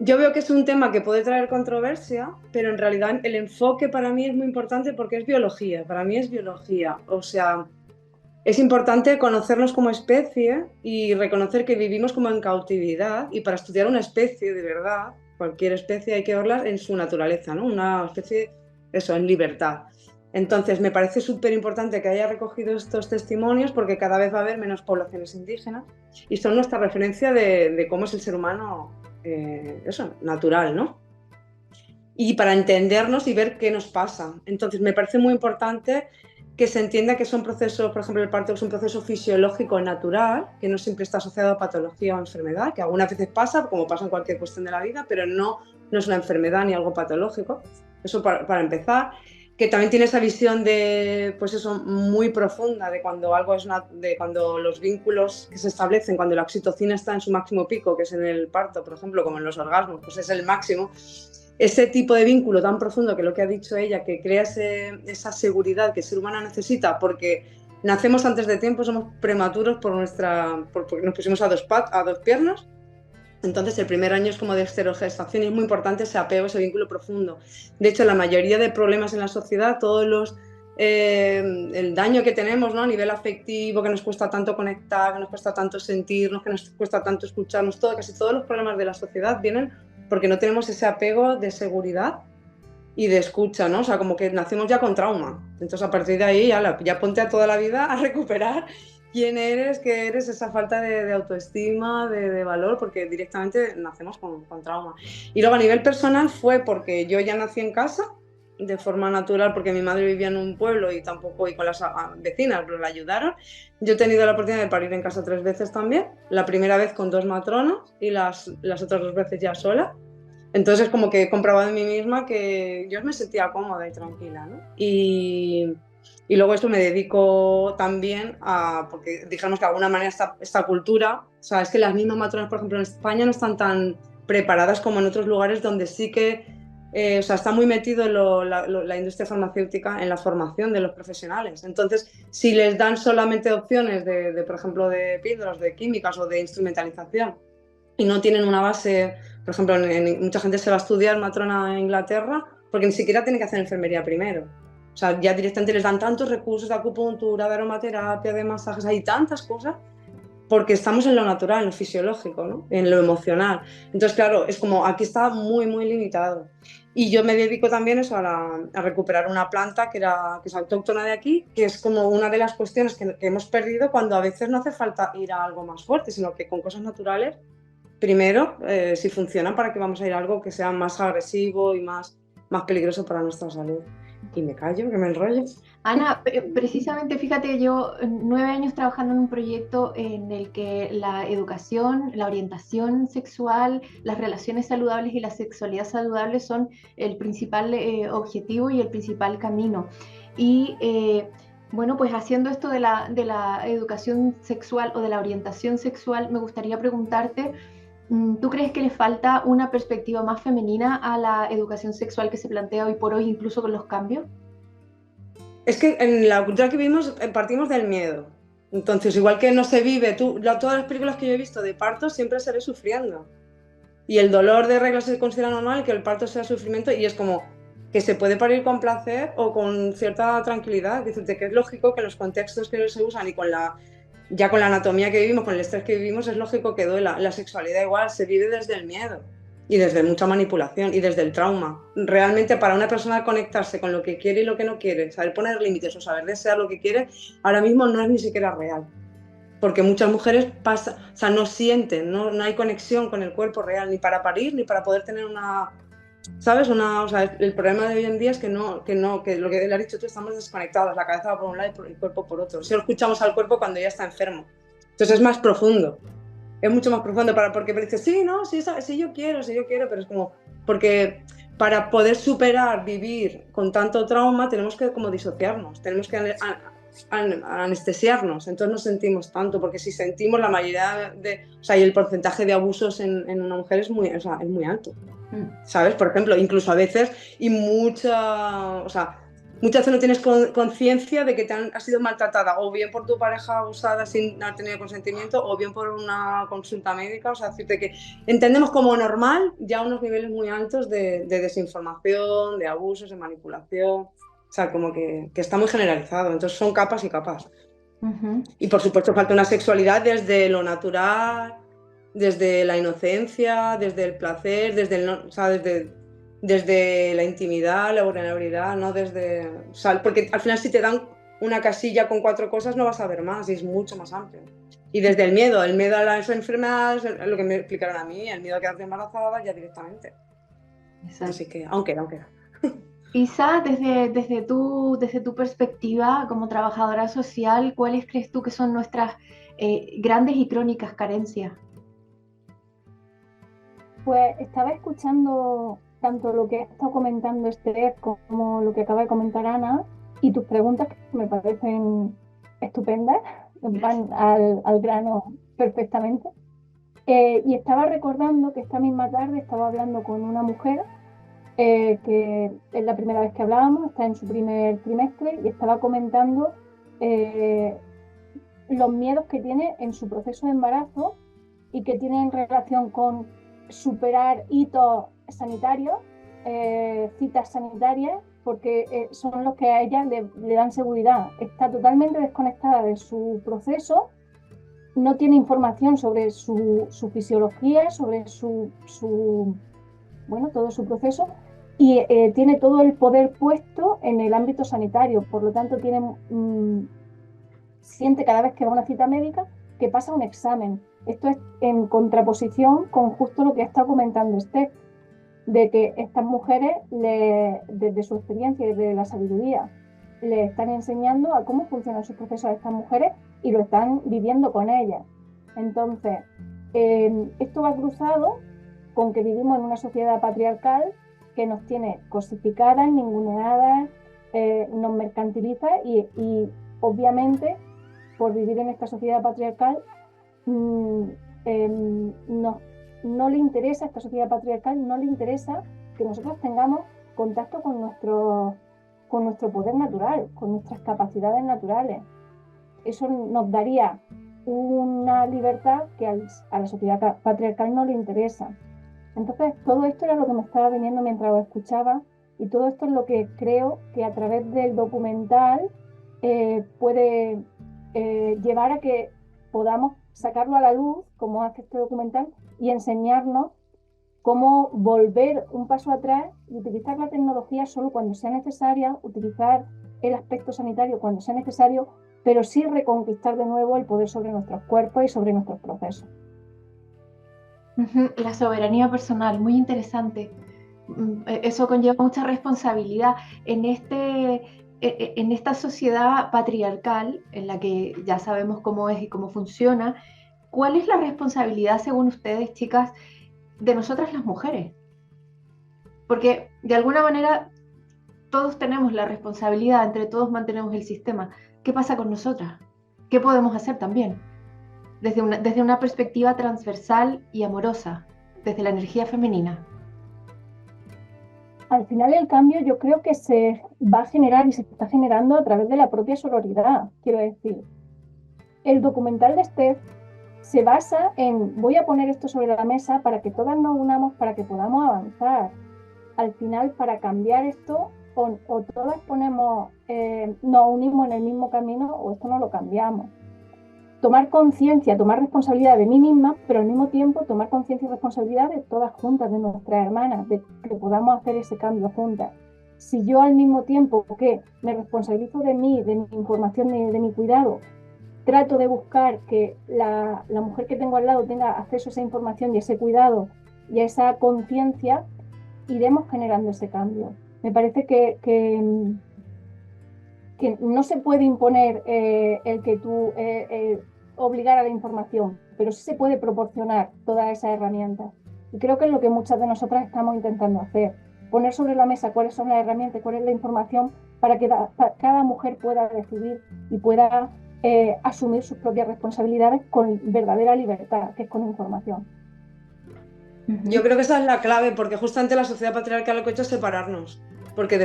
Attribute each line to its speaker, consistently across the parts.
Speaker 1: Yo veo que es un tema que puede traer controversia, pero en realidad el enfoque para mí es muy importante porque es biología, para mí es biología. O sea, es importante conocernos como especie y reconocer que vivimos como en cautividad y para estudiar una especie de verdad, cualquier especie hay que verla en su naturaleza, ¿no? Una especie, eso, en libertad. Entonces, me parece súper importante que haya recogido estos testimonios porque cada vez va a haber menos poblaciones indígenas y son nuestra referencia de cómo es el ser humano, eso, natural, ¿no? Y para entendernos y ver qué nos pasa. Entonces, me parece muy importante que se entienda que son procesos, por ejemplo, el parto es un proceso fisiológico natural, que no siempre está asociado a patología o enfermedad, que algunas veces pasa, como pasa en cualquier cuestión de la vida, pero no es una enfermedad ni algo patológico. Eso para empezar. Que también tiene esa visión de, pues eso, muy profunda de cuando algo es de cuando los vínculos que se establecen, cuando la oxitocina está en su máximo pico, que es en el parto, por ejemplo, como en los orgasmos, pues es el máximo. Ese tipo de vínculo tan profundo que lo que ha dicho ella, que crea esa seguridad que el ser humano necesita porque nacemos antes de tiempo, somos prematuros porque nos pusimos a dos piernas. Entonces el primer año es como de esterogestación y es muy importante ese apego, ese vínculo profundo. De hecho, la mayoría de problemas en la sociedad, el daño que tenemos, ¿no? A nivel afectivo, que nos cuesta tanto conectar, que nos cuesta tanto sentirnos, que nos cuesta tanto escucharnos, casi todos los problemas de la sociedad vienen porque no tenemos ese apego de seguridad y de escucha, ¿no? O sea, como que nacemos ya con trauma. Entonces, a partir de ahí, ya ponte a toda la vida a recuperar quién eres, qué eres, esa falta de autoestima, de valor, porque directamente nacemos con trauma. Y luego, a nivel personal, fue porque yo ya nací en casa, de forma natural, porque mi madre vivía en un pueblo y tampoco, y con las vecinas, pero la ayudaron. Yo he tenido la oportunidad de parir en casa 3 veces también. La primera vez con 2 matronas y las otras 2 veces ya sola. Entonces, como que he comprobado en mí misma que yo me sentía cómoda y tranquila, ¿no? Y luego esto me dedico también porque dijéramos que de alguna manera esta cultura, o sea, es que las mismas matronas, por ejemplo, en España no están tan preparadas como en otros lugares donde sí que, o sea, está muy metido la industria farmacéutica en la formación de los profesionales. Entonces, si les dan solamente opciones por ejemplo, de píldoras, de químicas o de instrumentalización, y no tienen una base, por ejemplo, mucha gente se va a estudiar matrona en Inglaterra porque ni siquiera tiene que hacer enfermería primero. O sea, ya directamente les dan tantos recursos de acupuntura, de aromaterapia, de masajes, hay tantas cosas porque estamos en lo natural, en lo fisiológico, ¿no? En lo emocional. Entonces, claro, es como aquí está muy, muy limitado. Y yo me dedico también eso a recuperar una planta que es autóctona de aquí, que es como una de las cuestiones que hemos perdido cuando a veces no hace falta ir a algo más fuerte, sino que con cosas naturales primero, si funcionan, para que vamos a ir a algo que sea más agresivo y más peligroso para nuestra salud. Y me callo, que me enrollo.
Speaker 2: Ana, precisamente fíjate, yo 9 años trabajando en un proyecto en el que la educación, la orientación sexual, las relaciones saludables y la sexualidad saludable son el principal objetivo y el principal camino. Y bueno, pues haciendo esto de la educación sexual o de la orientación sexual, me gustaría preguntarte, ¿tú crees que le falta una perspectiva más femenina a la educación sexual que se plantea hoy por hoy, incluso con los cambios?
Speaker 1: Es que en la cultura que vivimos partimos del miedo. Entonces, igual que no se vive, todas las películas que yo he visto de parto siempre se ve sufriendo. Y el dolor de regla se considera normal, que el parto sea sufrimiento, y es como que se puede parir con placer o con cierta tranquilidad. Decirte que es lógico que en los contextos que se usan y ya con la anatomía que vivimos, con el estrés que vivimos, es lógico que duela. La sexualidad igual se vive desde el miedo y desde mucha manipulación y desde el trauma. Realmente para una persona conectarse con lo que quiere y lo que no quiere, saber poner límites o saber desear lo que quiere, ahora mismo no es ni siquiera real. Porque muchas mujeres o sea, no sienten, no hay conexión con el cuerpo real, ni para parir, ni para poder tener ¿sabes? O sea, el problema de hoy en día es que lo que le has dicho tú, estamos desconectados, la cabeza va por un lado y el cuerpo por otro. Si escuchamos al cuerpo cuando ya está enfermo. Entonces es más profundo, es mucho más profundo, porque dices, sí, no, sí, yo quiero, pero es como, porque para poder superar, vivir con tanto trauma, tenemos que como disociarnos, tenemos que anestesiarnos, entonces no sentimos tanto, porque si sentimos la mayoría o sea, y el porcentaje de abusos en una mujer o sea, es muy alto.
Speaker 2: Mm.
Speaker 1: ¿Sabes? Por ejemplo, incluso a veces, y mucha, o sea, muchas veces no tienes conciencia de que has sido maltratada, o bien por tu pareja abusada sin haber tenido consentimiento, o bien por una consulta médica. O sea, decirte que entendemos como normal ya unos niveles muy altos de desinformación, de abusos, de manipulación. O sea, como que está muy generalizado. Entonces son capas y capas. Y por supuesto falta una sexualidad desde lo natural, desde la inocencia, desde el placer, o sea, desde la intimidad, la vulnerabilidad, no desde... O sea, porque al final si te dan una casilla con 4 cosas no vas a ver más y es mucho más amplio. Y desde el miedo a las enfermedades, lo que me explicaron a mí, el miedo a quedarte embarazada ya directamente. Exacto. Así que, aunque.
Speaker 2: Isa, desde tu perspectiva como trabajadora social, ¿cuáles crees tú que son nuestras grandes y crónicas carencias?
Speaker 3: Pues estaba escuchando tanto lo que ha estado comentando Esther como lo que acaba de comentar Ana, y tus preguntas, que me parecen estupendas, van al grano perfectamente. Y estaba recordando que esta misma tarde estaba hablando con una mujer que es la primera vez que hablábamos, está en su primer trimestre, y estaba comentando los miedos que tiene en su proceso de embarazo y que tiene en relación con superar hitos sanitarios, citas sanitarias, porque son los que a ella le dan seguridad. Está totalmente desconectada de su proceso, no tiene información sobre su fisiología, sobre todo su proceso, y tiene todo el poder puesto en el ámbito sanitario. Por lo tanto, siente cada vez que va a una cita médica que pasa un examen. Esto es en contraposición con justo lo que ha estado comentando Esther, de que estas mujeres, desde su experiencia y desde la sabiduría, le están enseñando a cómo funcionan sus procesos a estas mujeres y lo están viviendo con ellas. Entonces, esto va cruzado con que vivimos en una sociedad patriarcal que nos tiene cosificadas, ninguneadas, nos mercantiliza y obviamente, por vivir en esta sociedad patriarcal, no le interesa, esta sociedad patriarcal no le interesa que nosotros tengamos contacto con nuestro poder natural, con nuestras capacidades naturales. Eso nos daría una libertad que a la sociedad patriarcal no le interesa. Entonces, todo esto era lo que me estaba viniendo mientras os escuchaba, y todo esto es lo que creo que a través del documental puede llevar a que podamos sacarlo a la luz, como hace este documental, y enseñarnos cómo volver un paso atrás y utilizar la tecnología solo cuando sea necesaria, utilizar el aspecto sanitario cuando sea necesario, pero sí reconquistar de nuevo el poder sobre nuestros cuerpos y sobre nuestros procesos.
Speaker 2: La soberanía personal, muy interesante. Eso conlleva mucha responsabilidad en esta sociedad patriarcal, en la que ya sabemos cómo es y cómo funciona. ¿Cuál es la responsabilidad, según ustedes, chicas, de nosotras las mujeres? Porque de alguna manera todos tenemos la responsabilidad, entre todos mantenemos el sistema. ¿Qué pasa con nosotras? ¿Qué podemos hacer también? Desde una perspectiva transversal y amorosa, desde la energía femenina.
Speaker 3: Al final el cambio yo creo que se va a generar y se está generando a través de la propia sororidad, quiero decir. El documental de Esther se basa en, voy a poner esto sobre la mesa para que todas nos unamos, para que podamos avanzar. Al final, para cambiar esto, o todas nos unimos en el mismo camino, o esto no lo cambiamos. Tomar conciencia, tomar responsabilidad de mí misma, pero al mismo tiempo tomar conciencia y responsabilidad de todas juntas, de nuestras hermanas, de que podamos hacer ese cambio juntas. Si yo al mismo tiempo que me responsabilizo de mí, de mi información, de mi cuidado, trato de buscar que la mujer que tengo al lado tenga acceso a esa información y ese cuidado y a esa conciencia, iremos generando ese cambio. Me parece que no se puede imponer el que tú obligar a la información, pero sí se puede proporcionar todas esas herramientas. Y creo que es lo que muchas de nosotras estamos intentando hacer, poner sobre la mesa cuáles son las herramientas, cuál es la información, para que cada mujer pueda decidir y pueda asumir sus propias responsabilidades con verdadera libertad, que es con información.
Speaker 1: Yo creo que esa es la clave, porque justamente la sociedad patriarcal lo que ha hecho es separarnos. porque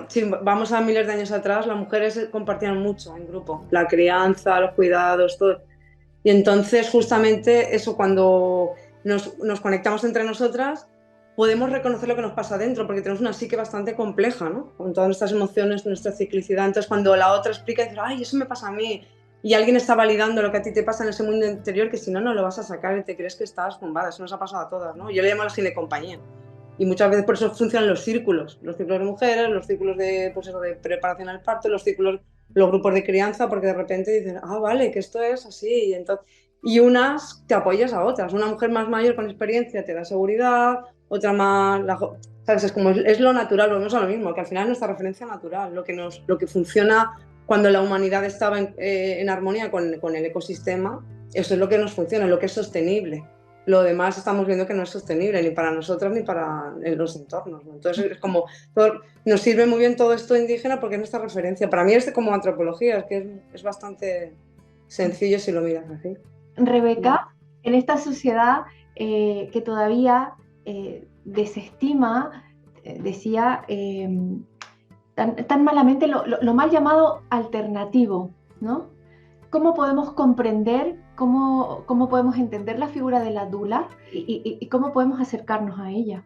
Speaker 1: si vamos a miles de años atrás, las mujeres compartían mucho en grupo, la crianza, los cuidados, todo. Y entonces justamente eso, cuando nos conectamos entre nosotras, podemos reconocer lo que nos pasa dentro, porque tenemos una psique bastante compleja, ¿no? Con todas nuestras emociones, nuestra ciclicidad. Entonces cuando la otra explica y dice, ay, eso me pasa a mí, y alguien está validando lo que a ti te pasa en ese mundo interior, que si no, no lo vas a sacar y te crees que estás tumbada. Eso nos ha pasado a todas, ¿no? Yo le llamo a la ginecompañía. Y muchas veces por eso funcionan los círculos de mujeres, los círculos de, pues eso, de preparación al parto, los grupos de crianza, porque de repente dicen, ah, vale, que esto es así. Y unas te apoyas a otras. Una mujer más mayor con experiencia te da seguridad, otra más... ¿Sabes? Es como es lo natural, volvemos a lo mismo, que al final es nuestra referencia natural, lo que funciona cuando la humanidad estaba en armonía con el ecosistema, eso es lo que nos funciona, lo que es sostenible. Lo demás estamos viendo que no es sostenible ni para nosotros ni para los entornos, ¿no? Entonces es como, nos sirve muy bien todo esto indígena porque es nuestra referencia. Para mí es como antropología, es que es bastante sencillo si lo miras así.
Speaker 2: Rebeca, en esta sociedad que todavía desestima, decía, tan malamente lo mal llamado alternativo, ¿no? ¿Cómo podemos comprender, cómo podemos entender la figura de la dula y cómo podemos acercarnos a ella?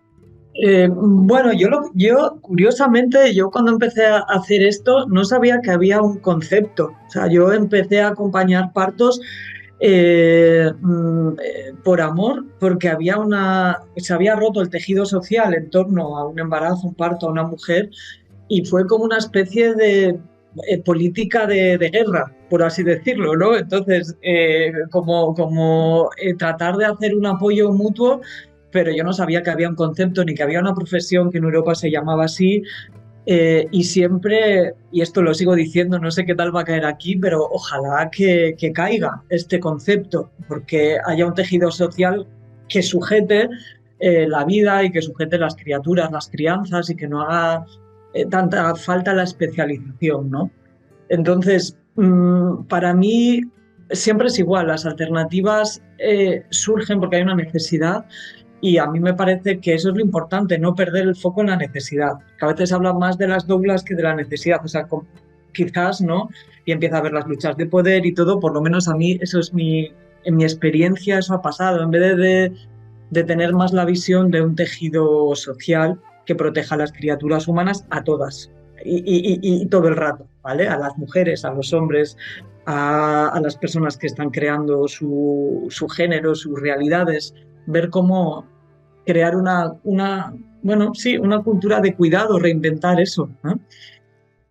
Speaker 4: Bueno, yo curiosamente, yo cuando empecé a hacer esto no sabía que había un concepto. O sea, yo empecé a acompañar partos por amor, porque se había roto el tejido social en torno a un embarazo, un parto, a una mujer, y fue como una especie de política de guerra, por así decirlo, ¿no? Entonces, tratar de hacer un apoyo mutuo, pero yo no sabía que había un concepto ni que había una profesión que en Europa se llamaba así. Y siempre, y esto lo sigo diciendo, no sé qué tal va a caer aquí, pero ojalá que caiga este concepto, porque haya un tejido social que sujete la vida y que sujete las criaturas, las crianzas, y que no haga tanta falta la especialización, ¿no? Entonces, para mí siempre es igual, las alternativas surgen porque hay una necesidad. Y a mí me parece que eso es lo importante, no perder el foco en la necesidad. Que a veces hablan más de las doulas que de la necesidad. O sea, quizás, ¿no? Y empieza a ver las luchas de poder y todo, por lo menos a mí, eso es en mi experiencia, eso ha pasado. En vez de tener más la visión de un tejido social que proteja a las criaturas humanas, a todas. Y todo el rato, ¿vale? A las mujeres, a los hombres, a las personas que están creando su género, sus realidades. Ver cómo crear una cultura de cuidado, reinventar eso, ¿no?